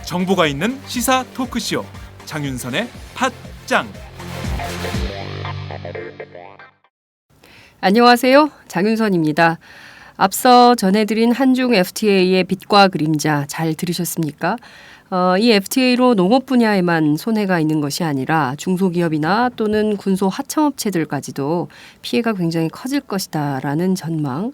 정보가 있는 시사 토크쇼 장윤선의 팟짱. 안녕하세요. 장윤선입니다. 앞서 전해드린 한중 FTA의 빛과 그림자 잘 들으셨습니까? 이 FTA로 농업 분야에만 손해가 있는 것이 아니라 중소기업이나 또는 군소 하청업체들까지도 피해가 굉장히 커질 것이다라는 전망.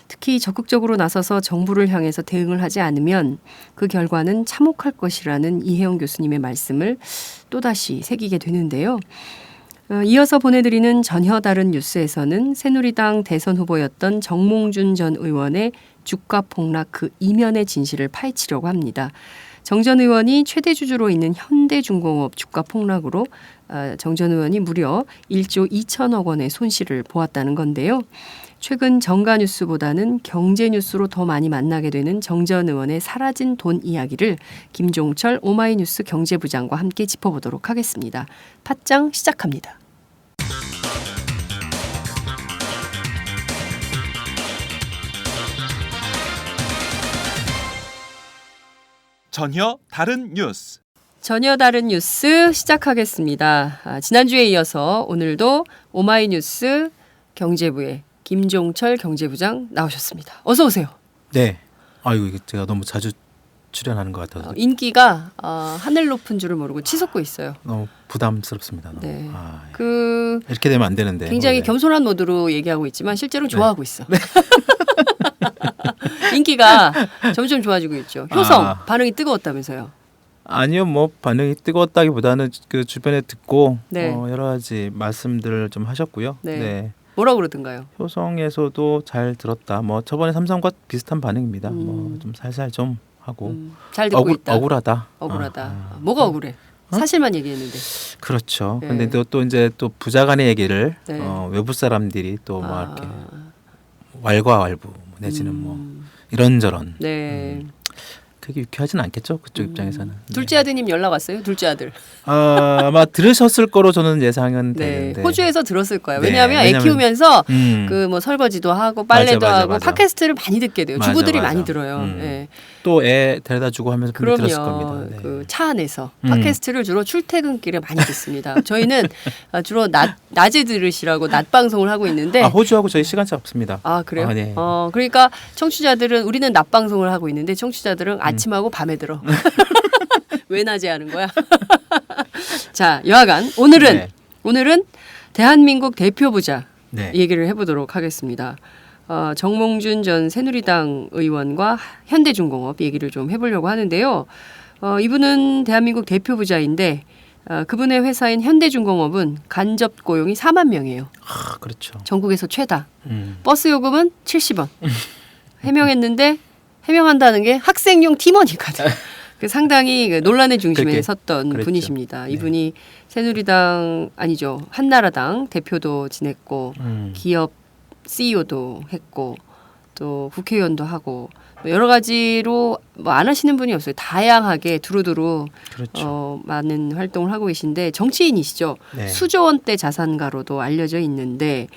특히 적극적으로 나서서 정부를 향해서 대응을 하지 않으면 그 결과는 참혹할 것이라는 이혜영 교수님의 말씀을 또다시 새기게 되는데요. 이어서 보내드리는 전혀 다른 뉴스에서는 새누리당 대선 후보였던 정몽준 전 의원의 주가 폭락 그 이면의 진실을 파헤치려고 합니다. 정 전 의원이 최대 주주로 있는 현대중공업 주가 폭락으로 정 전 의원이 무려 1조 2천억 원의 손실을 보았다는 건데요. 최근 정가 뉴스보다는 경제 뉴스로 더 많이 만나게 되는 정 전 의원의 사라진 돈 이야기를 김종철 오마이뉴스 경제부장과 함께 짚어보도록 하겠습니다. 팟짱 시작합니다. 전혀 다른 뉴스. 전혀 다른 뉴스 시작하겠습니다. 지난주에 이어서 오늘도 오마이뉴스 경제부의 김종철 경제부장 나오셨습니다. 어서 오세요. 네. 아이고 이게 제가 너무 자주 출연하는 것 같아서 인기가 하늘 높은 줄을 모르고 치솟고 있어요. 너무 부담스럽습니다. 너무. 네. 예. 이렇게 되면 안 되는데. 굉장히 원래. 겸손한 모드로 얘기하고 있지만 실제로 좋아하고 있어. 네. 인기가 점점 좋아지고 있죠. 효성 반응이 뜨거웠다면서요. 아니요, 뭐 반응이 뜨거웠다기보다는 그 주변에 듣고 네. 여러 가지 말씀들을 좀 하셨고요. 네. 네. 뭐라고 그러던가요? 효성에서도 잘 들었다. 뭐 저번에 삼성과 비슷한 반응입니다. 뭐 좀 살살 좀 하고 잘 듣고 있다. 억울하다. 뭐가 억울해? 사실만 얘기했는데. 그렇죠. 네. 근데 또 이제 또 부자간의 얘기를 네. 외부 사람들이 또 뭐 이렇게 wal과왈부 내지는 뭐 이런저런. 네. 그게 유쾌하진 않겠죠, 그쪽 입장에서는. 둘째 아드님 연락 왔어요? 둘째 아들. 아마 들으셨을 거로 저는 예상은 네. 되는데. 호주에서 들었을 거예요. 네, 왜냐하면 애 키우면서 그 뭐 설거지도 하고 빨래도 맞아. 하고 팟캐스트를 많이 듣게 돼요. 주부들이 많이 들어요. 네. 또 애 데려다주고 하면서 분명히 들었을 겁니다. 네. 그 차 안에서 팟캐스트를 주로 출퇴근길에 많이 듣습니다. 저희는 주로 낮에 들으시라고 낮 방송을 하고 있는데. 호주하고 저희 시간차 없습니다. 그래요? 네. 그러니까 청취자들은 우리는 낮 방송을 하고 있는데 청취자들은 아침하고 밤에 들어. 왜 낮에 하는 거야? 자, 여하간 오늘은 대한민국 대표부자 얘기를 해보도록 하겠습니다. 정몽준 전 새누리당 의원과 현대중공업 얘기를 좀 해보려고 하는데요. 이분은 대한민국 대표부자인데 그분의 회사인 현대중공업은 간접 고용이 4만 명이에요. 그렇죠. 전국에서 최다. 버스 요금은 70원. 해명한다는 게 학생용 팀원이거든. 상당히 논란의 중심에 섰던 그랬죠. 분이십니다. 네. 이분이 새누리당 아니죠. 한나라당 대표도 지냈고 기업 CEO도 했고 또 국회의원도 하고 여러 가지로 뭐 안 하시는 분이 없어요. 다양하게 두루두루 그렇죠. 많은 활동을 하고 계신데 정치인이시죠. 네. 수조 원대 자산가로도 알려져 있는데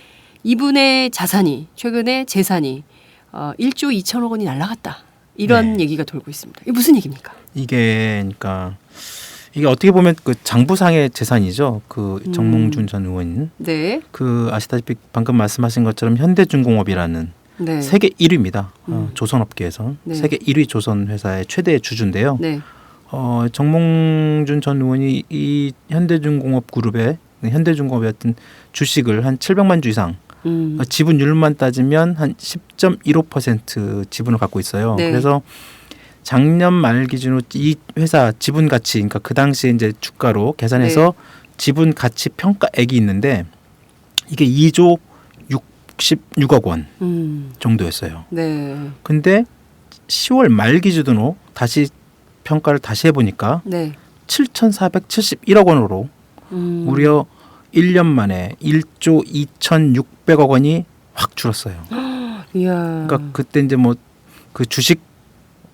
이분의 자산이 최근에 재산이 1조 2천억 원이 날아갔다. 이런 얘기가 돌고 있습니다. 이게 무슨 얘기입니까? 이게 어떻게 보면 그 장부상의 재산이죠. 그 정몽준 전 의원. 네. 그 아시다시피 방금 말씀하신 것처럼 현대중공업이라는 네. 세계 1위입니다. 조선업계에서 네. 세계 1위 조선 회사의 최대 주주인데요. 네. 정몽준 전 의원이 이 현대중공업 그룹의 현대중공업의 어떤 주식을 한 700만 주 이상 지분율만 따지면 한 10.15% 지분을 갖고 있어요. 네. 그래서 작년 말 기준으로 이 회사 지분 가치, 그러니까 그 당시에 이제 주가로 계산해서 지분 가치 평가액이 있는데 이게 2조 66억 원 정도였어요. 네. 근데 10월 말 기준으로 다시 평가를 다시 해보니까 7,471억 원으로 무려 1년 만에 1조 2,600억 원이 확 줄었어요. 이야. 그러니까 그때 이제 뭐 그 주식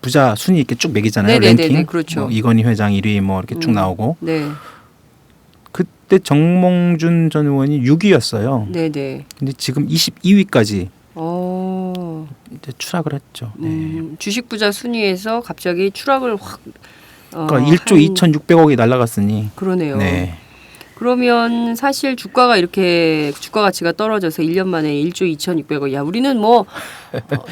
부자 순위 이렇게 쭉 매기잖아요. 네네네네, 랭킹. 그렇죠. 뭐 이건희 회장 1위 뭐 이렇게 쭉 나오고. 네. 그때 정몽준 전 의원이 6위였어요. 네네. 근데 지금 22위까지 어. 이제 추락을 했죠. 네. 주식 부자 순위에서 갑자기 추락을 확. 그러니까 1조 2,600억이 날라갔으니. 그러네요. 네. 그러면 사실 주가가 이렇게 주가 가치가 떨어져서 1년 만에 1조 2,600억. 야, 우리는 뭐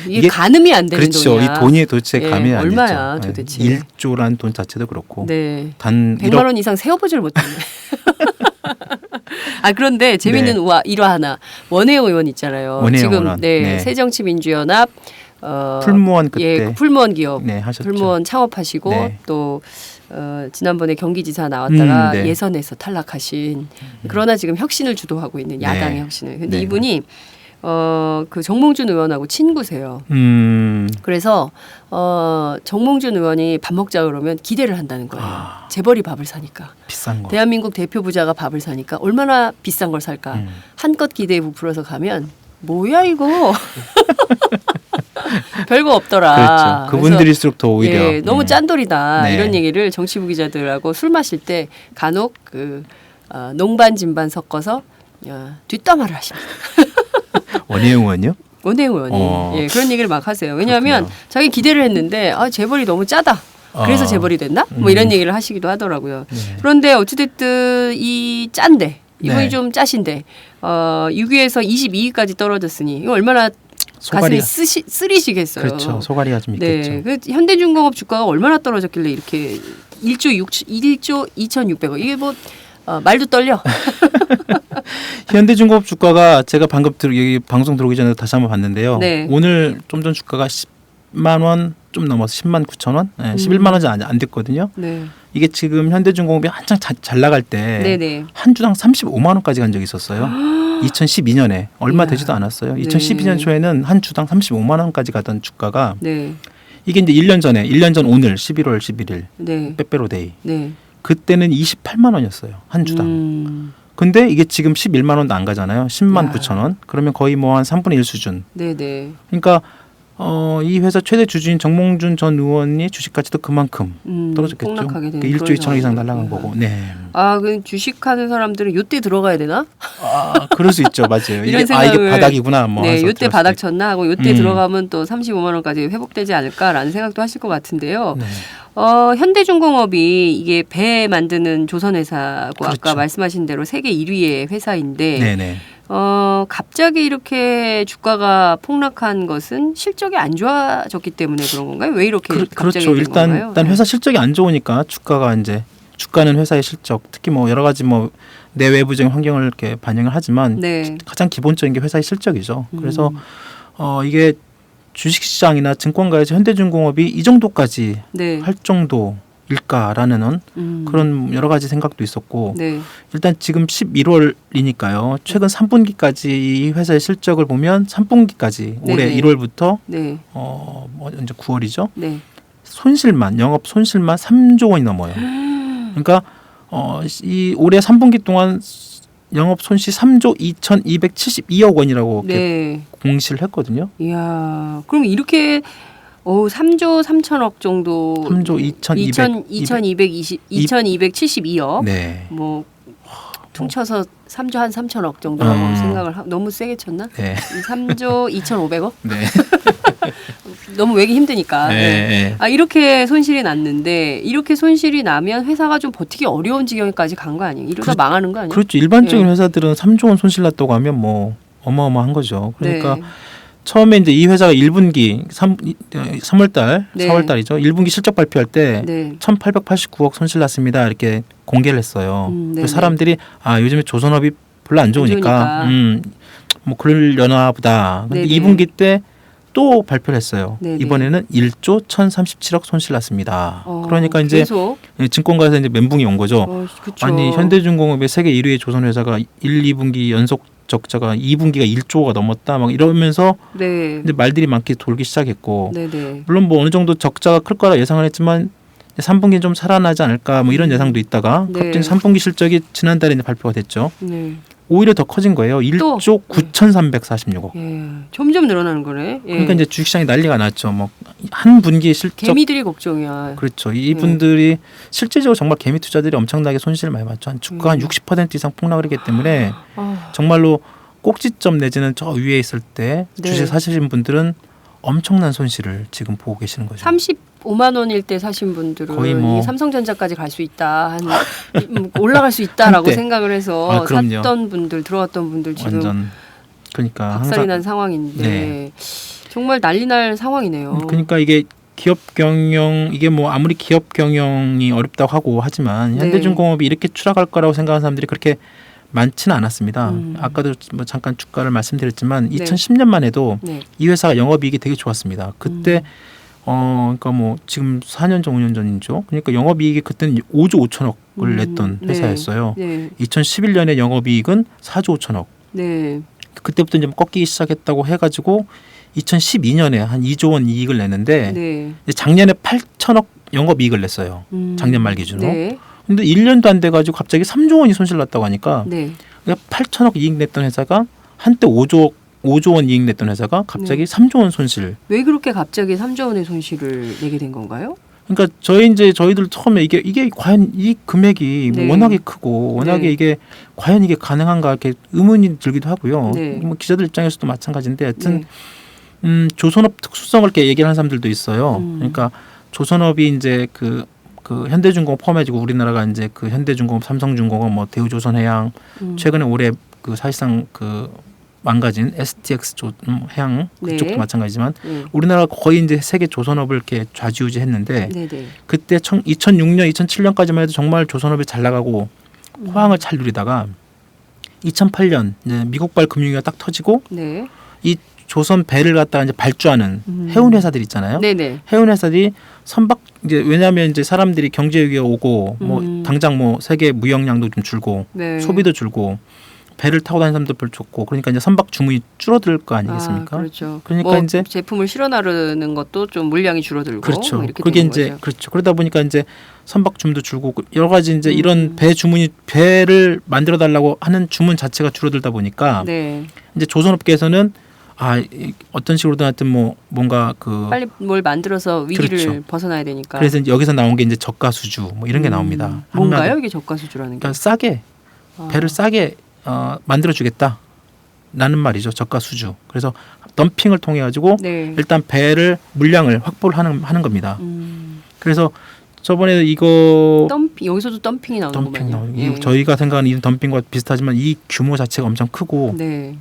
이게 가늠이 안 되는 그렇죠. 돈이야. 이 돈이 도대체 감이 안 얼마야, 되죠. 도대체. 1조란 돈 자체도 그렇고. 네. 단 100만 원 이상 세어보질 못했네. 아, 그런데 재밌는 일화 하나. 원혜영 의원 있잖아요. 원혜영 지금 의원. 네. 새정치민주연합 풀무원 그때 예, 풀무원 기업, 네, 하셨죠. 풀무원 창업하시고 네. 또 지난번에 경기지사 나왔다가 네. 예선에서 탈락하신 그러나 지금 혁신을 주도하고 있는 야당의 네. 혁신을. 근데 네. 이분이 그 정몽준 의원하고 친구세요. 그래서 정몽준 의원이 밥 먹자 그러면 기대를 한다는 거예요. 재벌이 밥을 사니까. 비싼 거. 대한민국 대표 부자가 밥을 사니까 얼마나 비싼 걸 살까. 한껏 기대에 부풀어서 가면 뭐야 이거. 별거 없더라. 그렇죠. 그분들일수록 더 오히려 예, 너무 짠돌이다. 네. 이런 얘기를 정치부 기자들하고 술 마실 때 간혹 그 농반 진반 섞어서 뒷담화를 하십니다. 원혜영 의원요? 원혜영 의원이 예, 그런 얘기를 막 하세요. 왜냐하면 그렇군요. 자기 기대를 했는데 재벌이 너무 짜다. 그래서 재벌이 됐나? 뭐 이런 얘기를 하시기도 하더라고요. 네. 그런데 어찌됐든 이 짠데 이분이 네. 좀 짜신데 6위에서 22위까지 떨어졌으니 이거 얼마나 가슴이 쓰리시겠어요. 그렇죠. 소가리가 좀 있겠죠. 네, 그 현대중공업 주가가 얼마나 떨어졌길래 이렇게 1조 2,600억 이게 뭐 말도 떨려. 현대중공업 주가가 제가 방금 여기 방송 들어오기 전에 다시 한번 봤는데요. 네. 오늘 좀 전 주가가 10만 원 좀 넘어서 10만 9천 원, 11만 원이 안 됐거든요. 네. 이게 지금 현대중공업이 한창 잘 나갈 때 네네. 한 주당 35만 원까지 간 적이 있었어요. 2012년에 얼마 이야. 되지도 않았어요. 네. 2012년 초에는 한 주당 35만 원까지 가던 주가가 네. 이게 이제 1년 전 오늘 11월 11일 네. 빼빼로데이 네. 그때는 28만 원이었어요. 한 주당. 근데 이게 지금 11만 원도 안 가잖아요. 10만 야. 9천 원. 그러면 거의 뭐 한 3분의 1 수준. 네네. 그러니까 이 회사 최대 주주인 정몽준 전 의원이 주식 가치도 그만큼 떨어졌겠죠. 폭락하게 되는 그러니까 1조 2천억 이상 날라간 거고. 네. 그 주식하는 사람들은 요때 들어가야 되나? 그럴 수 있죠. 맞아요. 이런 이게 생각을 바닥이구나. 뭐 네, 해서 요때 들었을 바닥 때. 쳤나 하고 요때 들어가면 또 35만 원까지 회복되지 않을까라는 생각도 하실 것 같은데요. 네. 현대중공업이 이게 배 만드는 조선회사고 그렇죠. 아까 말씀하신 대로 세계 1위의 회사인데 네네. 갑자기 이렇게 주가가 폭락한 것은 실적이 안 좋아졌기 때문에 그런 건가요? 왜 이렇게 갑자기 그렇죠. 된 건가요? 일단 회사 실적이 안 좋으니까 주가는 회사의 실적, 특히 뭐 여러 가지 뭐 내외부적인 환경을 이렇게 반영을 하지만 네. 가장 기본적인 게 회사의 실적이죠. 그래서 이게 주식시장이나 증권가에서 현대중공업이 이 정도까지 네. 할 정도일까라는 그런 여러 가지 생각도 있었고 네. 일단 지금 11월이니까요. 최근 3분기까지 이 회사의 실적을 보면 3분기까지 올해 네네. 1월부터 네. 뭐 이제 9월이죠. 네. 영업 손실만 3조 원이 넘어요. 그러니까 이 올해 3분기 동안 영업 손실 3조 2,272억 원이라고 이렇게 네. 공시를 했거든요. 이야, 그럼 이렇게 3조 3천억 정도 3조 2,272억 네. 뭐 퉁쳐서 3조 한 3천억 정도라고 생각을 너무 세게 쳤나? 네. 3조 2,500억? 네. 너무 외기 힘드니까. 네. 이렇게 손실이 났는데 이렇게 손실이 나면 회사가 좀 버티기 어려운 지경까지 간 거 아니에요? 이러다 망하는 거 아니에요? 그렇죠. 일반적인 회사들은 3조 원 손실 났다고 하면 뭐 어마어마한 거죠. 그러니까 네. 처음에 이제 이 회사가 1분기 3월달, 네. 4월달이죠. 1분기 실적 발표할 때 네. 1,889억 손실 났습니다. 이렇게 공개를 했어요. 네네. 그래서 사람들이 요즘에 조선업이 별로 안 좋으니까 뭐 그러려나 보다. 근데 네네. 2분기 때 또 발표를 했어요. 네네. 이번에는 1조 1,037억 손실 났습니다. 그러니까 이제 계속. 증권가에서 이제 멘붕이 온 거죠. 그쵸. 아니 현대중공업의 세계 1위의 조선회사가 1, 2분기 연속 적자가 2분기가 1조가 넘었다 막 이러면서 네. 이제 말들이 많게 돌기 시작했고 네네. 물론 뭐 어느 정도 적자가 클 거라 예상을 했지만 3분기는 좀 살아나지 않을까 뭐 이런 예상도 있다가 네. 갑자기 3분기 실적이 지난달에 이제 발표가 됐죠. 네. 오히려 더 커진 거예요. 1조 9,346억. 예, 점점 늘어나는 거네. 예. 그러니까 이제 주식시장이 난리가 났죠. 뭐 한 분기 실적 개미들이 걱정이야. 그렇죠. 이분들이 실제적으로 정말 개미 투자들이 엄청나게 손실을 많이 봤죠. 한 주가 한 60% 이상 폭락을 했기 때문에 정말로 꼭지점 내지는 저 위에 있을 때 네. 주식 사시는 분들은 엄청난 손실을 지금 보고 계시는 거죠. 35만 원일 때 사신 분들은 거의 뭐 이 삼성전자까지 갈 수 있다, 올라갈 수 있다라고 한때. 생각을 해서 그럼요. 샀던 분들, 들어왔던 분들 지금 완전 그러니까 박살이 항상 난 상황인데 네. 정말 난리 날 상황이네요. 그러니까 이게 기업 경영 이게 뭐 아무리 기업 경영이 어렵다고 하고 하지만 네. 현대중공업이 이렇게 추락할 거라고 생각하는 사람들이 그렇게 많지는 않았습니다. 아까도 뭐 잠깐 주가를 말씀드렸지만 2010년만 해도 네. 이 회사가 영업이익이 되게 좋았습니다. 그때 그러니까 뭐 지금 4년 전 5년 전이죠. 그러니까 영업이익이 그때는 5조 5천억을 냈던 회사였어요. 네. 2011년에 영업이익은 4조 5천억. 네. 그때부터 이제 꺾이기 시작했다고 해가지고 2012년에 한 2조 원 이익을 냈는데 네. 이제 작년에 8천억 영업이익을 냈어요. 작년 말 기준으로. 네. 근데 1년도 안 돼가지고 갑자기 3조 원이 손실 났다고 하니까 네. 그러니까 8천억 이익 냈던 회사가 한때 5조 원 이익 냈던 회사가 갑자기 네. 3조 원 손실. 왜 그렇게 갑자기 3조 원의 손실을 내게 된 건가요? 그러니까 저희들 처음에 이게 과연 이 금액이 네. 뭐 워낙에 크고 워낙에 네. 이게 과연 이게 가능한가 이렇게 의문이 들기도 하고요. 네. 뭐 기자들 입장에서도 마찬가지인데 하여튼 조선업 특수성을 이렇게 얘기하는 사람들도 있어요. 그러니까 조선업이 이제 그 현대중공업 포함해지고 우리나라가 이제 그 현대중공업, 삼성중공업, 뭐 대우조선해양 최근에 올해 그 사실상 그 망가진 STX 해양 그쪽도 네. 마찬가지지만 우리나라가 거의 이제 세계 조선업을 이렇게 좌지우지했는데 네. 그때 2006년, 2007년까지만 해도 정말 조선업이 잘 나가고 호황을 잘 누리다가 2008년 이제 미국발 금융위기가 딱 터지고 네. 이 조선 배를 갖다가 이제 발주하는 해운 회사들 있잖아요. 네네. 해운 회사들이 선박 이제 왜냐하면 이제 사람들이 경제 위기가 오고 뭐 당장 뭐 세계 무역량도 좀 줄고 네. 소비도 줄고 배를 타고 다니는 사람도 별로 좋고 그러니까 이제 선박 주문이 줄어들 거 아니겠습니까? 그렇죠. 그러니까 뭐 이제 제품을 실어 나르는 것도 좀 물량이 줄어들고 그렇죠. 뭐 이렇게 그게 되는 이제 거죠. 그렇죠. 그러다 보니까 이제 선박 주문도 줄고 여러 가지 이제 이런 배를 만들어 달라고 하는 주문 자체가 줄어들다 보니까 네. 이제 조선업계에서는 어떤 식으로든 하여튼 뭐 뭔가 그 빨리 뭘 만들어서 위기를 그렇죠. 벗어나야 되니까. 그래서 이제 여기서 나온 게 이제 저가 수주 뭐 이런 게 나옵니다. 뭔가요? 이게 저가 수주라는 게? 그러니까 싸게 배를 싸게 만들어 주겠다. 라는 말이죠. 저가 수주. 그래서 덤핑을 통해 가지고 네. 일단 배를 물량을 확보를 하는 겁니다. 그래서 저번에 이거 덤핑 여기서도 덤핑이 나오는 덤핑 거군요. 나오는 저희가 생각하는 이 덤핑과 비슷하지만 이 규모 자체가 엄청 크고 네.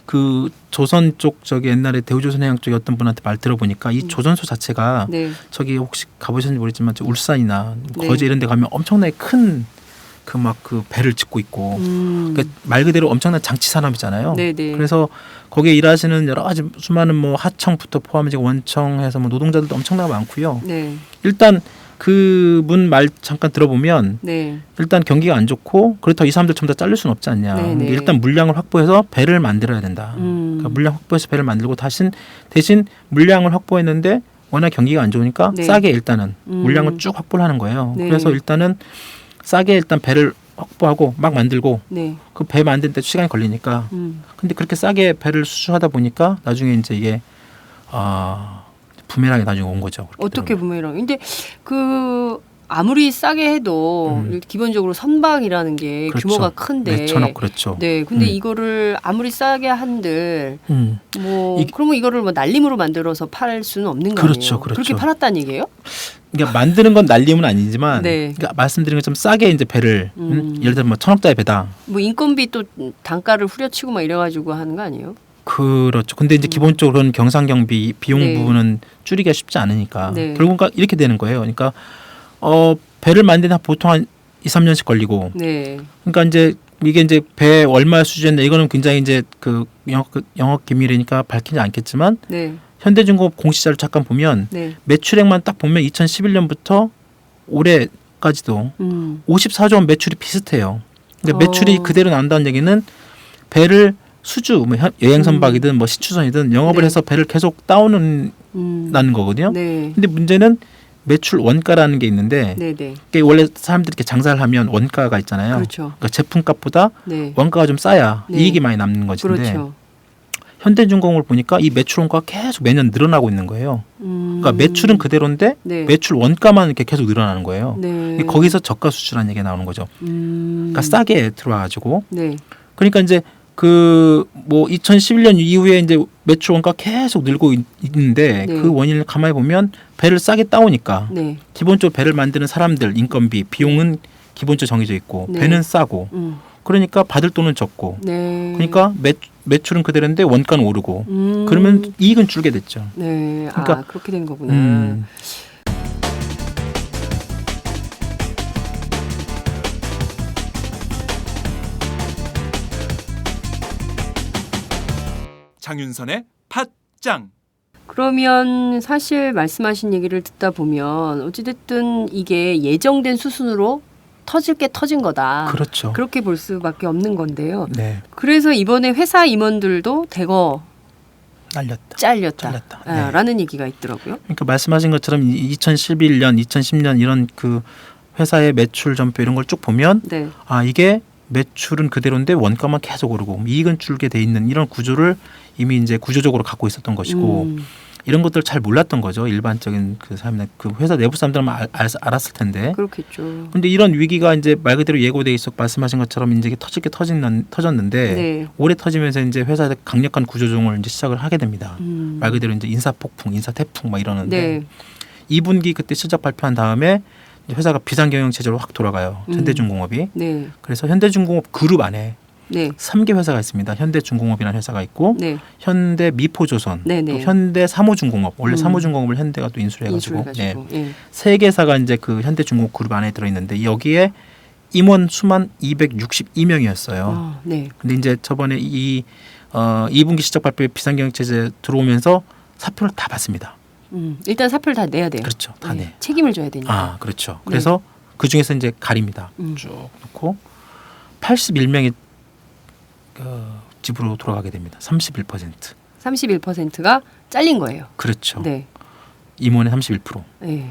그 조선 쪽 저기 옛날에 대우조선해양 쪽에 어떤 분한테 말 들어보니까 이 조선소 자체가 네. 저기 혹시 가보셨는지 모르겠지만 저 울산이나 네. 거제 이런 데 가면 엄청나게 큰 그 배를 짓고 있고 그러니까 말 그대로 엄청난 장치 산업이잖아요. 네네. 그래서 거기에 일하시는 여러 가지 수많은 뭐 하청부터 포함해서 원청해서 뭐 노동자들도 엄청나게 많고요. 네. 일단 그분 말 잠깐 들어보면 네. 일단 경기가 안 좋고 그렇다고 이 사람들 전부 다 잘릴 수는 없지 않냐. 네네. 일단 물량을 확보해서 배를 만들어야 된다. 그러니까 물량 확보해서 배를 만들고 대신 물량을 확보했는데 워낙 경기가 안 좋으니까 네. 싸게 일단은 물량을 쭉 확보를 하는 거예요. 네. 그래서 일단은 싸게 일단 배를 확보하고 막 만들고 네. 그 배 만드는 데 시간이 걸리니까 근데 그렇게 싸게 배를 수주하다 보니까 나중에 이제 이게 부메랑이 나중에 온 거죠. 어떻게 보면 근데 그 아무리 싸게 해도 기본적으로 선박이라는 게 그렇죠. 규모가 큰데 몇천억 그렇죠. 네, 근데 이거를 아무리 싸게 한들 뭐 이- 그러면 이거를 뭐 날림으로 만들어서 팔 수는 없는 거 그렇죠, 아니에요? 그렇죠. 그렇게 팔았다는 얘기예요? 그러니까 만드는 건 날림은 아니지만 네. 그러니까 말씀드린 것처럼 싸게 이제 배를 예를 들면 뭐 1,000억짜리 배다. 뭐 인건비 또 단가를 후려치고 막 이래가지고 하는 거 아니에요? 그렇죠. 근데 이제 기본적으로는 경상경비 비용 네. 부분은 줄이기가 쉽지 않으니까 네. 결국 이렇게 되는 거예요. 그러니까 배를 만드는 보통 한 2, 3년씩 걸리고 네. 그러니까 이제 이게 이제 배 얼마 수준인데 이거는 굉장히 이제 그 영업 기밀이니까 밝히지 않겠지만 네. 현대중공업 공시자료 잠깐 보면 네. 매출액만 딱 보면 2011년부터 올해까지도 54조 원 매출이 비슷해요. 그러니까 매출이 그대로 나온다는 얘기는 배를 수주 뭐 여행 선박이든 뭐 시추선이든 영업을 네. 해서 배를 계속 따오는 나는 거거든요. 네. 근데 문제는 매출 원가라는 게 있는데 네네. 이게 원래 사람들이 이렇게 장사를 하면 원가가 있잖아요. 그렇죠. 그러니까 제품값보다 네. 원가가 좀 싸야 네. 이익이 많이 남는 것인데 그렇죠. 현대중공업을 보니까 이 매출 원가가 계속 매년 늘어나고 있는 거예요. 그러니까 매출은 그대로인데 네. 매출 원가만 이렇게 계속 늘어나는 거예요. 네. 거기서 저가 수출하는 얘기가 나오는 거죠. 그러니까 싸게 들어와가지고 네. 그러니까 이제 그 뭐 2011년 이후에 이제 매출 원가 계속 늘고 있는데 네. 그 원인을 가만히 보면 배를 싸게 따오니까 네. 기본적으로 배를 만드는 사람들 인건비 비용은 기본적으로 정해져 있고 네. 배는 싸고 그러니까 받을 돈은 적고 네. 그러니까 매출은 그대로인데 원가는 오르고 그러면 이익은 줄게 됐죠. 네. 그러니까 그렇게 된 거구나. 장윤선의 팟짱. 그러면 사실 말씀하신 얘기를 듣다 보면 어찌됐든 이게 예정된 수순으로 터질 게 터진 거다. 그렇죠. 그렇게 볼 수밖에 없는 건데요. 네. 그래서 이번에 회사 임원들도 대거 잘렸다. 잘렸다. 네. 라는 얘기가 있더라고요. 그러니까 말씀하신 것처럼 2011년, 2010년 이런 그 회사의 매출 전표 이런 걸 쭉 보면 네. 이게 매출은 그대로인데 원가만 계속 오르고 이익은 줄게 돼 있는 이런 구조를 이미 이제 구조적으로 갖고 있었던 것이고 이런 것들을 잘 몰랐던 거죠. 일반적인 그 사람들, 그 회사 내부 사람들은 알았을 텐데. 그렇겠죠. 근데 이런 위기가 이제 말 그대로 예고돼 있어 말씀하신 것처럼 이제 이게 터졌는데 네. 올해 터지면서 이제 회사에 강력한 구조조정을 이제 시작을 하게 됩니다. 음. 말 그대로 이제 인사 폭풍, 인사 태풍 막 이러는데 네. 2분기 그때 실적 발표한 다음에 회사가 비상경영 체제로 확 돌아가요. 현대중공업이. 네. 그래서 현대중공업 그룹 안에 네. 3개 회사가 있습니다. 현대중공업이라는 회사가 있고 네. 현대미포조선, 네네. 또 현대사무중공업. 원래 사무중공업을 현대가 또 인수를 해가지고 인수해가지고. 예. 세 개사가 이제 그 현대중공업 그룹 안에 들어있는데 여기에 임원 수만 262명이었어요. 네. 근데 이제 저번에 2분기 실적 발표에 비상경영 체제 들어오면서 사표를 다 받습니다. 일단 사표를 다 내야 돼요. 그렇죠, 다 네. 내. 책임을 져야 되니까. 그렇죠. 그래서 그 중에서 이제 가립니다. 쭉 놓고 81명이 집으로 돌아가게 됩니다. 31%. 31%가 잘린 거예요. 그렇죠. 네. 임원의 31%. 네.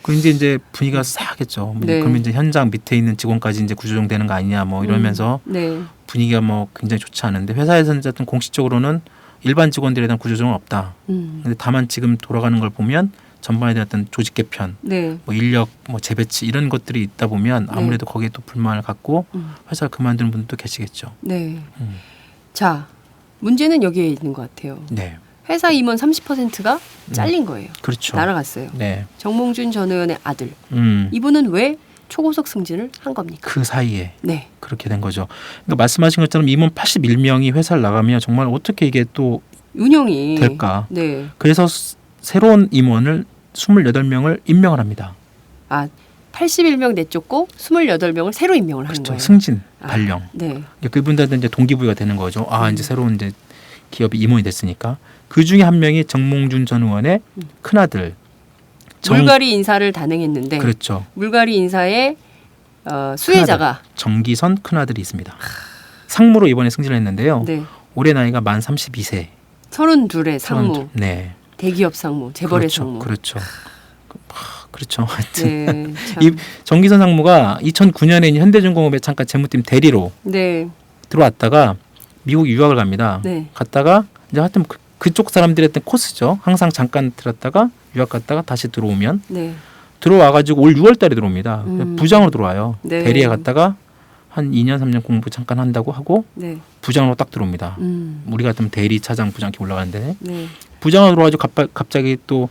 그 이제 분위기가 싸겠죠. 네. 그러면 이제 현장 밑에 있는 직원까지 이제 구조조정되는 거 아니냐 뭐 이러면서 네. 분위기가 뭐 굉장히 좋지 않은데 회사에서는 어쨌든 공식적으로는 일반 직원들에 대한 구조조정은 없다. 근데 다만 지금 돌아가는 걸 보면 전반에 대한 어떤 조직 개편, 네. 뭐 인력 뭐 재배치 이런 것들이 있다 보면 아무래도 거기에 또 불만을 갖고 회사를 그만두는 분들도 계시겠죠. 네. 자, 문제는 여기에 있는 것 같아요. 네. 회사 임원 30%가 잘린 거예요. 그렇죠. 날아갔어요. 네. 정몽준 전 의원의 아들. 음. 이분은 왜 초고속 승진을 한 겁니까? 그 사이에 네. 그렇게 된 거죠. 그러니까 말씀하신 것처럼 임원 81명이 회사를 나가면 정말 어떻게 이게 또 운영이 될까? 네. 그래서 새로운 임원을 28명을 임명을 합니다. 81명 내쫓고 28명을 새로 임명을 하는 그렇죠. 거예요. 승진, 발령. 네. 그분들한테 이제 동기부여가 되는 거죠. 이제 새로운 이제 기업이 임원이 됐으니까. 그 중에 한 명이 정몽준 전 의원의 큰아들. 물갈이 인사를 단행했는데 그렇죠. 물갈이 인사의 수혜자가 큰아들, 정기선 큰아들이 있습니다. 상무로 이번에 승진을 했는데요. 네. 올해 나이가 만 32세. 32의 상무, 32. 네. 대기업 상무, 재벌의 그렇죠. 상무. 그렇죠. 그렇죠. 하여튼 네. 참. 이 정기선 상무가 2009년에 현대중공업에 잠깐 재무팀 대리로 네. 들어왔다가 미국 유학을 갑니다. 네. 갔다가 이제 하여튼 그쪽 사람들의 어떤 코스죠. 항상 잠깐 들었다가 유학 갔다가 다시 들어오면 네. 들어와가지고 올 6월달에 들어옵니다. 부장으로 들어와요. 네. 대리에 갔다가 한 2년 3년 공부 잠깐 한다고 하고 네. 부장으로 딱 들어옵니다. 우리 같으면 대리, 차장, 부장 이렇게 올라가는데 네. 부장으로 들어와가지고 갑자기 또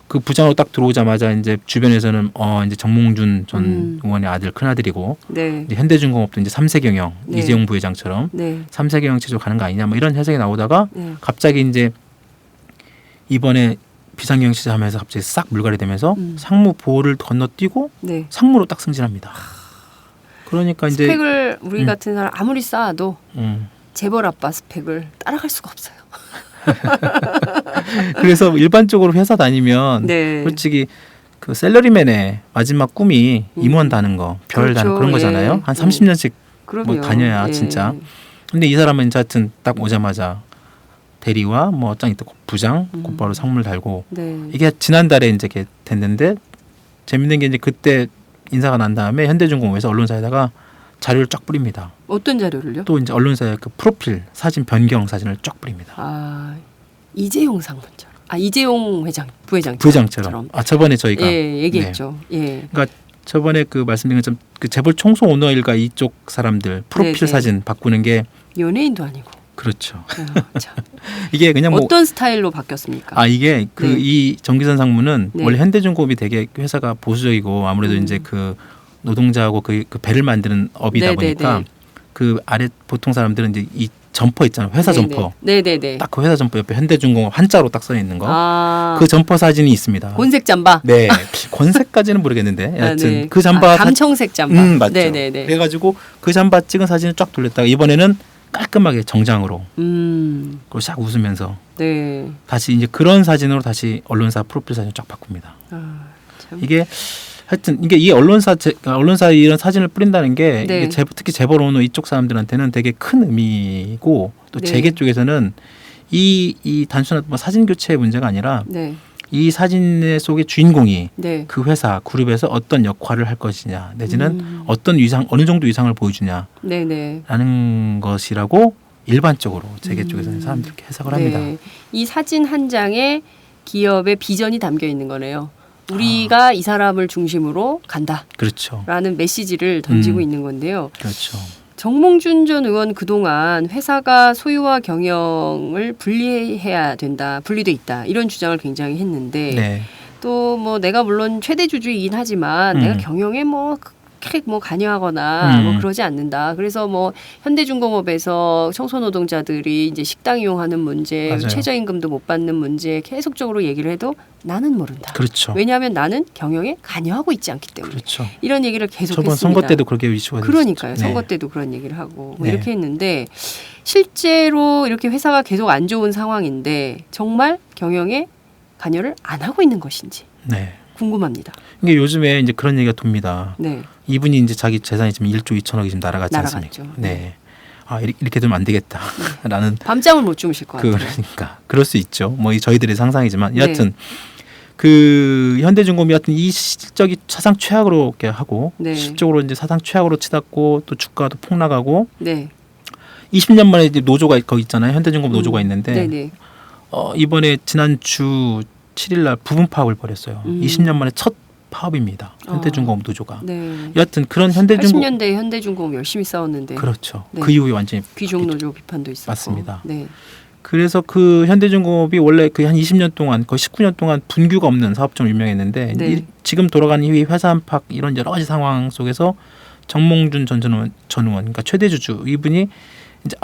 그 부장으로 딱 들어오자마자 이제 주변에서는 이제 정몽준 전 의원의 아들 큰 아들이고 네. 이제 현대중공업도 이제 3세 경영 네. 이재용 부회장처럼 네. 3세 경영 체제로 가는 거 아니냐 뭐 이런 해석이 나오다가 네. 갑자기 이제 이번에 비상경영 체제 하면서 갑자기 싹 물갈이 되면서 상무 보호를 건너뛰고 네. 상무로 딱 승진합니다. 그러니까 이제 스펙을 우리 같은 사람 아무리 쌓아도 음. 재벌 아빠 스펙을 따라갈 수가 없어요. 그래서 일반적으로 회사 다니면 네. 솔직히 그 샐러리맨의 마지막 꿈이 임원 다는 거, 별 다는 그렇죠. 그런 거잖아요. 예. 한 30년씩 그럼요. 뭐 다녀야 예. 진짜. 근데 이 사람은 이제 하여튼 딱 오자마자 대리와 뭐 짱 있다 부장 곧바로 상무를 달고 네. 이게 지난달에 이제 이렇게 됐는데 재밌는 게 이제 그때 인사가 난 다음에 현대중공업에서 언론사에다가 자료를 쫙 뿌립니다. 어떤 자료를요? 또 이제 언론사의 그 프로필 사진 변경 사진을 쫙 뿌립니다. 아, 이재용 상무처럼. 아, 이재용 부회장처럼. 부회장처럼. 아 저번에 저희가 예, 얘기했죠. 예. 그러니까 저번에 그 말씀드린 것처럼 그 재벌 총수 오너 일가 이쪽 사람들 프로필 네네. 사진 바꾸는 게 연예인도 아니고. 그렇죠. 참. 이게 그냥 뭐 어떤 스타일로 바뀌었습니까? 아 이게 그 네. 이 정기선 상무는 네. 원래 현대중공업이 되게 회사가 보수적이고 아무래도 이제 그 노동자하고 그 배를 만드는 업이다 네네네. 보니까 그 아래 보통 사람들은 이제 이 점퍼 있잖아요. 회사 네네. 점퍼. 네네네. 딱 그 회사 점퍼 옆에 현대중공업 한자로 딱 써 있는 거. 아, 그 점퍼 사진이 있습니다. 곤색 잠바. 네. 권색까지는 모르겠는데 아, 여하튼 네. 그 잠바 감청색 잠바. 맞죠. 네네네. 그래가지고 그 잠바 찍은 사진을 쫙 돌렸다가 이번에는 깔끔하게 정장으로 그리고 싹 웃으면서 네. 다시 이제 그런 사진으로 다시 언론사 프로필 사진 쫙 바꿉니다. 아, 참. 이게 하여튼 이게 이 언론사에 이런 사진을 뿌린다는 게 네. 이게 특히 재벌 오너 이쪽 사람들한테는 되게 큰 의미고 또 네. 재계 쪽에서는 이 단순한 뭐 사진 교체의 문제가 아니라 네. 이 사진 속의 주인공이 네. 그 회사 그룹에서 어떤 역할을 할 것이냐 내지는 어떤 위상 어느 정도 위상을 보여주냐라는 네네. 것이라고 일반적으로 재계 쪽에서는 사람들이 이렇게 해석을 합니다. 네. 이 사진 한 장에 기업의 비전이 담겨 있는 거네요. 우리가 이 사람을 중심으로 간다라는 그렇죠. 메시지를 던지고 있는 건데요. 그렇죠. 정몽준 전 의원 그동안 회사가 소유와 경영을 분리해야 된다, 분리돼 있다 이런 주장을 굉장히 했는데 네. 또 뭐 내가 물론 최대 주주이긴 하지만 내가 경영에 뭐 그렇게 뭐 관여하거나 뭐 그러지 않는다. 그래서 뭐 현대중공업에서 청소노동자들이 이제 식당 이용하는 문제, 맞아요. 최저임금도 못 받는 문제 계속적으로 얘기를 해도 나는 모른다. 그렇죠. 왜냐하면 나는 경영에 관여하고 있지 않기 때문에 그렇죠. 이런 얘기를 계속했습니다. 저번 선거 때도 그렇게 이슈가 그러니까요. 됐었죠. 선거 때도 그런 얘기를 하고 뭐 이렇게 했는데 실제로 이렇게 회사가 계속 안 좋은 상황인데 정말 경영에 관여를 안 하고 있는 것인지 네. 궁금합니다. 이게 요즘에 이제 그런 얘기가 돕니다. 네. 이분이 이제 자기 재산이 지금 1조 2천억이 지금 날아갔지 날아갔죠. 않습니까? 네. 아 이렇게 되면 안 되겠다라는 밤잠을 못 주무실 것 같아요. 그러니까 그럴 수 있죠. 뭐 이 저희들의 상상이지만 네. 여하튼 그 현대중공업이 여하튼 이 실적이 사상 최악으로 이렇게 하고 네. 실적으로 이제 사상 최악으로 치닫고 또 주가도 폭락하고 네. 20년 만에 이제 노조가 거기 있잖아요. 현대중공업 노조가 있는데 네네. 이번에 지난주 7일 날 부분 파업을 벌였어요. 20년 만에 첫 파업입니다. 현대중공업 노조가. 네. 여하튼 그런 현대중공업 80년대 현대중공업 열심히 싸웠는데 그렇죠. 네. 그 이후에 완전히 귀족노조 비판도 있었고. 맞습니다. 네. 그래서 그 현대중공업이 원래 그 한 20년 동안 거의 19년 동안 분규가 없는 사업처럼 유명했는데 네. 지금 돌아가는 이 회사 안팎 이런 여러 가지 상황 속에서 정몽준 전 의원 그러니까 최대 주주 이분이 이제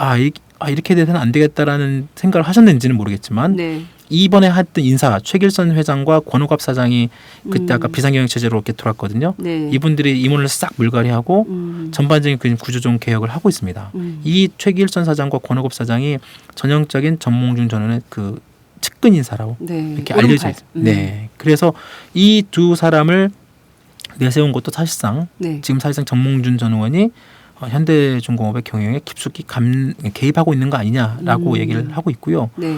이렇게 돼서는 안 되겠다라는 생각을 하셨는지는 모르겠지만 네. 이번에 했던 인사 최길선 회장과 권오갑 사장이 그때 아까 비상경영 체제로 이렇게 돌았거든요. 네. 이분들이 임원을 싹 물갈이하고 전반적인 그 구조조정 개혁을 하고 있습니다. 이 최길선 사장과 권오갑 사장이 전형적인 정몽준 전 의원의 그 측근 인사라고 네. 이렇게 알려져 있어요. 네, 그래서 이 두 사람을 내세운 것도 사실상 네. 지금 사실상 정몽준 전 의원이 현대중공업의 경영에 깊숙이 개입하고 있는 거 아니냐라고 얘기를 하고 있고요. 네.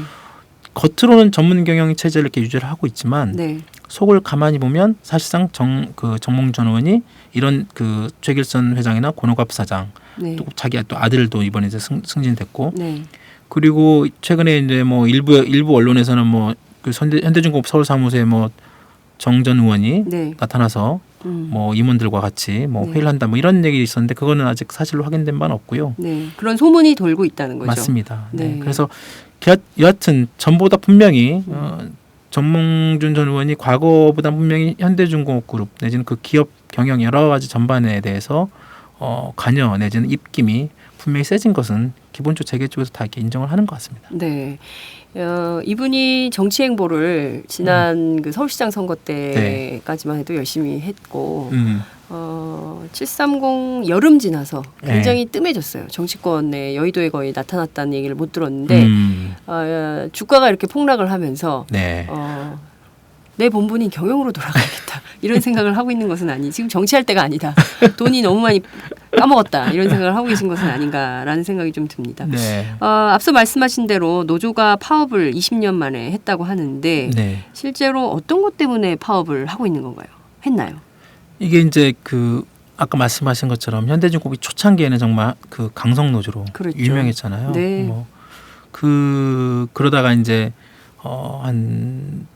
겉으로는 전문 경영 체제를 이렇게 유지를 하고 있지만 네. 속을 가만히 보면 사실상 정몽준 전 의원이 이런 그 최길선 회장이나 권오갑 사장 네. 또 자기 또 아들도 이번에 이제 승진됐고 네. 그리고 최근에 이제 뭐 일부 언론에서는 뭐 그 현대중공업 서울사무소에 뭐 정 전 의원이 네. 나타나서 뭐 임원들과 같이 뭐 네. 회의를 한다 뭐 이런 얘기 있었는데 그거는 아직 사실로 확인된 바는 없고요. 네. 그런 소문이 돌고 있다는 거죠. 맞습니다. 네. 네. 그래서 여하튼 전보다 분명히 정몽준 전 의원이 과거보다 분명히 현대중공업 그룹 내지는 그 기업 경영 여러 가지 전반에 대해서 관여 내지는 입김이 분명히 세진 것은 기본적으로 재계 쪽에서 다 이렇게 인정을 하는 것 같습니다. 네. 이분이 정치 행보를 지난 그 서울시장 선거 때까지만 해도 열심히 했고 730 여름 지나서 굉장히 뜸해졌어요. 정치권에 여의도에 거의 나타났다는 얘기를 못 들었는데 주가가 이렇게 폭락을 하면서 네. 내 본분인 경영으로 돌아가야겠다 이런 생각을 하고 있는 것은 아니 지금 정치할 때가 아니다. 돈이 너무 많이 까먹었다 이런 생각을 하고 계신 것은 아닌가라는 생각이 좀 듭니다. 네. 앞서 말씀하신 대로 노조가 파업을 20년 만에 했다고 하는데 네. 실제로 어떤 것 때문에 파업을 하고 있는 건가요? 했나요? 이게 이제 그 아까 말씀하신 것처럼 현대중공업이 초창기에는 정말 그 강성 노조로 그렇죠. 유명했잖아요. 네. 뭐 그러다가 이제 한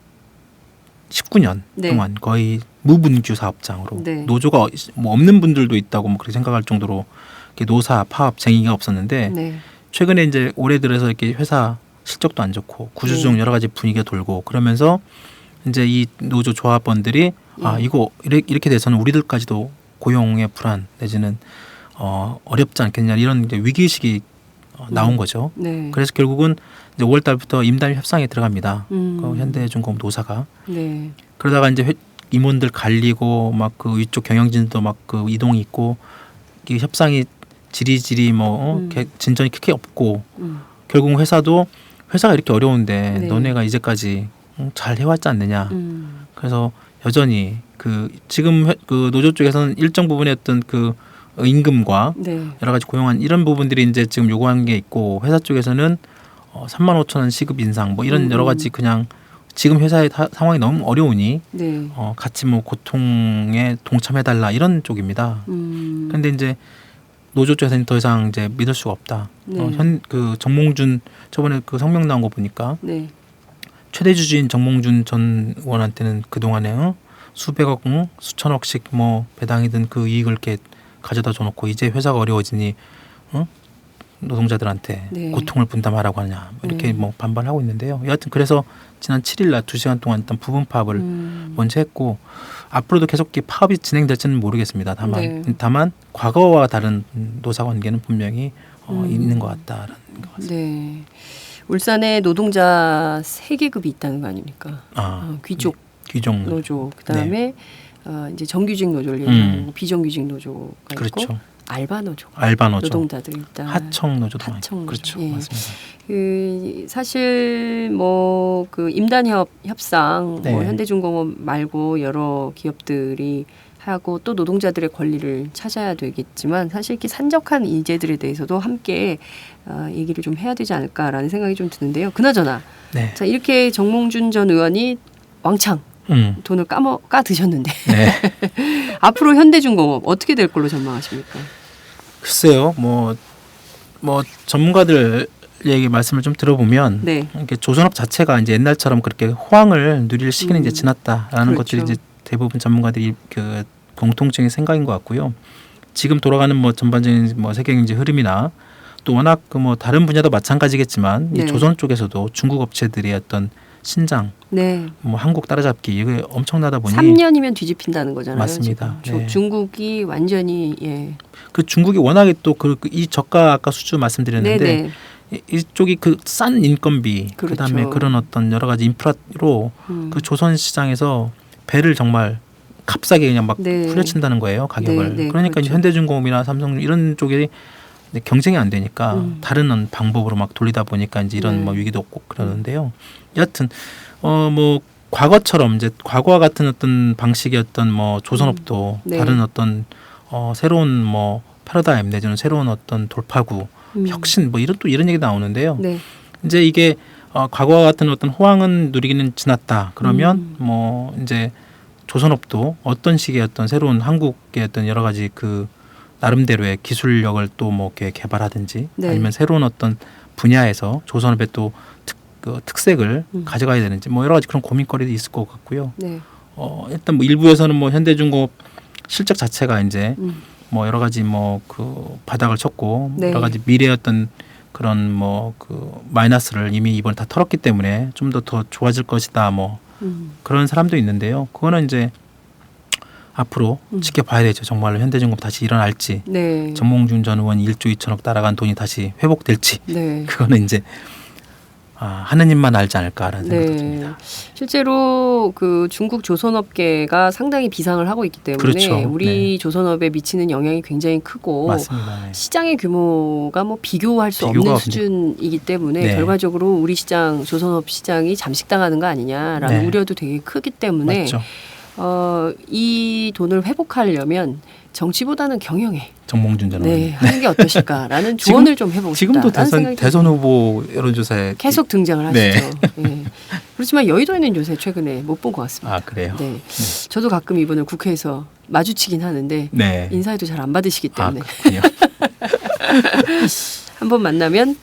19년 네. 동안 거의 무분규 사업장으로 네. 노조가 뭐 없는 분들도 있다고 뭐 그렇게 생각할 정도로 이렇게 노사 파업쟁이가 없었는데 네. 최근에 이제 올해 들어서 이렇게 회사 실적도 안 좋고 구조조정 여러 가지 분위기가 돌고 그러면서 이제 이 노조 조합원들이 아 이거 이렇게 돼서는 우리들까지도 고용의 불안 내지는 어렵지 않겠냐 이런 이제 위기의식이 나온 거죠. 네. 그래서 결국은 이제 5월 달부터 임단 협상에 들어갑니다. 음. 현대중공업 노사가 네. 그러다가 이제 임원들 갈리고 막 그 위쪽 경영진도 막 그 이동이 있고 이 협상이 지리지리 뭐 진전이 크게 없고 결국 회사가 이렇게 어려운데 네. 너네가 이제까지 잘 해왔지 않느냐. 음. 그래서 여전히 그 지금 그 노조 쪽에서는 일정 부분의 어떤 그 임금과 네. 여러 가지 고용한 이런 부분들이 이제 지금 요구하는 게 있고 회사 쪽에서는 3만 5천 원 시급 인상 뭐 이런 여러 가지 그냥 지금 회사의 상황이 너무 어려우니 네. 같이 뭐 고통에 동참해달라 이런 쪽입니다. 그런데 이제 노조 쪽에서는 더 이상 이제 믿을 수가 없다. 네. 그 정몽준 저번에 그 성명 나온 거 보니까 네. 최대 주주인 정몽준 전 의원한테는 그 동안에 수백억, 수천억씩 뭐 배당이든 그 이익을 이렇게 가져다 줘놓고 이제 회사가 어려워지니 노동자들한테 네. 고통을 분담하라고 하냐 이렇게 뭐 반발하고 있는데요. 여하튼 그래서 지난 7일 날 2시간 동안 일단 부분 파업을 먼저 했고 앞으로도 계속 이렇게 파업이 진행될지는 모르겠습니다. 다만 과거와 다른 노사 관계는 분명히 있는 것 같다라는 것 같습니다. 네. 울산에 노동자 3계급이 있다는 거 아닙니까? 귀족 귀족 노조, 그다음에 이제 정규직 노조를 얘기하고 비정규직 노조가 그렇죠. 있고 알바 노조, 노동자들 일단 하청 노조도 하청 노조. 그렇죠. 예. 맞습니다. 그 사실 뭐 그 임단 협상 네. 뭐 현대중공업 말고 여러 기업들이 하고 또 노동자들의 권리를 찾아야 되겠지만 사실 이렇게 산적한 인재들에 대해서도 함께 얘기를 좀 해야 되지 않을까라는 생각이 좀 드는데요. 그나저나 네. 자 이렇게 정몽준 전 의원이 왕창 돈을 까 드셨는데 네. 앞으로 현대중공업 어떻게 될 걸로 전망하십니까? 글쎄요, 뭐 전문가들 얘기 말씀을 좀 들어보면 네. 이렇게 조선업 자체가 이제 옛날처럼 그렇게 호황을 누릴 시기는 이제 지났다라는 그렇죠. 것들이 이제 대부분 전문가들이 그 공통적인 생각인 것 같고요. 지금 돌아가는 뭐 전반적인 뭐 세계 경제 흐름이나 또 워낙 그 뭐 다른 분야도 마찬가지겠지만 네. 이 조선 쪽에서도 중국 업체들의 어떤 신장, 네. 뭐 한국 따라잡기 이게 엄청나다 보니 3년이면 뒤집힌다는 거잖아요. 맞습니다. 네. 중국이 완전히 그 중국이 워낙에 또 이 저가 아까 수주 말씀드렸는데 네네. 이쪽이 그 싼 인건비 그렇죠. 그다음에 그런 어떤 여러 가지 인프라로 그 조선 시장에서 배를 정말 값싸게 그냥 막 네. 후려친다는 거예요 가격을. 네, 그러니까 그렇죠. 현대중공업이나 삼성 이런 쪽이 경쟁이 안 되니까 다른 방법으로 막 돌리다 보니까 이제 이런 네. 뭐 위기도 없고 그러는데요. 여하튼 뭐 과거처럼 이제 과거와 같은 어떤 방식의 어떤 뭐 조선업도 네. 다른 어떤 새로운 뭐 패러다임 내지는 새로운 어떤 돌파구 혁신 뭐 이런 얘기 나오는데요. 네. 이제 이게 과거와 같은 어떤 호황은 누리기는 지났다. 그러면 뭐 이제 조선업도 어떤 식의 어떤 새로운 한국의 어떤 여러 가지 그 나름대로의 기술력을 또 뭐 이렇게 개발하든지 네. 아니면 새로운 어떤 분야에서 조선업의 또 특색을 가져가야 되는지 뭐 여러 가지 그런 고민거리도 있을 것 같고요. 네. 일단 뭐 일부에서는 뭐 현대중공업 실적 자체가 이제 뭐 여러 가지 뭐 그 바닥을 쳤고 네. 여러 가지 미래의 어떤 그런 뭐 그 마이너스를 이미 이번에 다 털었기 때문에 좀 더 좋아질 것이다 뭐 그런 사람도 있는데요. 그거는 이제 앞으로 지켜봐야 되죠. 정말로 현대중공업 다시 일어날지 네. 정몽준 전 의원이 1조 2천억 따라간 돈이 다시 회복될지 네. 그거는 이제 하느님만 알지 않을까라는 생각도 듭니다. 실제로 그 중국 조선업계가 상당히 비상을 하고 있기 때문에 그렇죠. 우리 네. 조선업에 미치는 영향이 굉장히 크고 맞습니다. 네. 시장의 규모가 뭐 비교할 수 없는 수준이기 때문에 네. 결과적으로 우리 시장 조선업 시장이 잠식당하는 거 아니냐라는 네. 우려도 되게 크기 때문에 맞죠. 이 돈을 회복하려면 정치보다는 경영에 정몽준 전 의원. 하는 게 어떠실까라는 조언을 좀 해보고 지금도 싶다라는 생각이 대선 후보 여론조사에 계속 등장을 하시죠. 네. 그렇지만 여의도에는 요새 최근에 못 본 것 같습니다. 아 그래요? 네. 저도 가끔 이분을 국회에서 마주치긴 하는데 네. 인사에도 잘 안 받으시기 아 때문에 그렇군요. 한번 만나면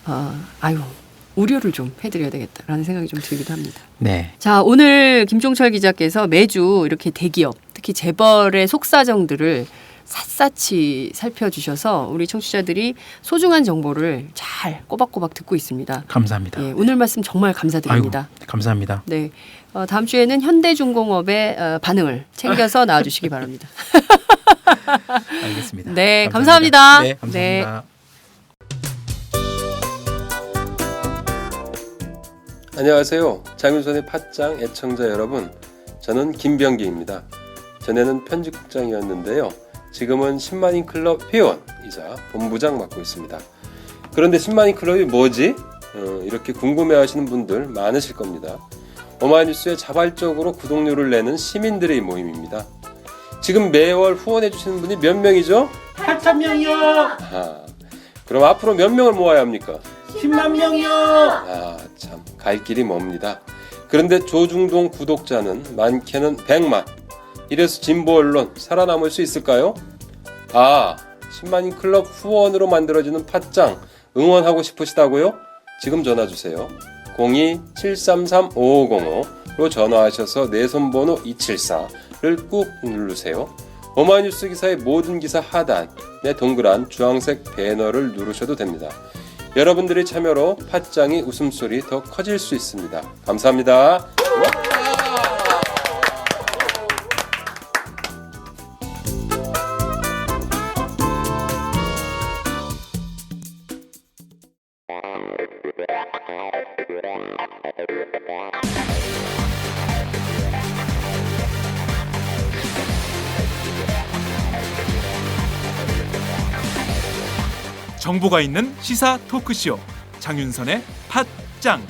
아유 우려를 좀 해드려야 되겠다라는 생각이 좀 들기도 합니다. 네. 자, 오늘 김종철 기자께서 매주 이렇게 대기업, 특히 재벌의 속사정들을 샅샅이 살펴주셔서 우리 청취자들이 소중한 정보를 잘 꼬박꼬박 듣고 있습니다. 감사합니다. 예, 오늘 말씀 정말 감사드립니다. 아이고, 감사합니다. 네, 다음 주에는 현대중공업의 반응을 챙겨서 나와주시기 바랍니다. 알겠습니다. 네, 감사합니다. 네, 감사합니다. 안녕하세요. 장윤선의 팟짱 애청자 여러분. 저는 김병기입니다. 전에는 편집국장이었는데요. 지금은 10만인 클럽 회원이자 본부장 맡고 있습니다. 그런데 10만인 클럽이 뭐지? 이렇게 궁금해하시는 분들 많으실 겁니다. 오마이뉴스에 자발적으로 구독료를 내는 시민들의 모임입니다. 지금 매월 후원해주시는 분이 몇 명이죠? 8,000명이요. 그럼 앞으로 몇 명을 모아야 합니까? 10만 명이요. 참, 갈 길이 멉니다. 그런데 조중동 구독자는 많게는 100만. 이래서 진보 언론 살아남을 수 있을까요? 10만인 클럽 후원으로 만들어지는 팟짱 응원하고 싶으시다고요? 지금 전화주세요. 02-733-5505로 전화하셔서 내 손번호 274를 꾹 누르세요. 오마이뉴스 기사의 모든 기사 하단에 동그란 주황색 배너를 누르셔도 됩니다. 여러분들의 참여로 팟짱이 웃음소리 더 커질 수 있습니다. 감사합니다. 정보가 있는 시사 토크쇼 장윤선의 팟짱.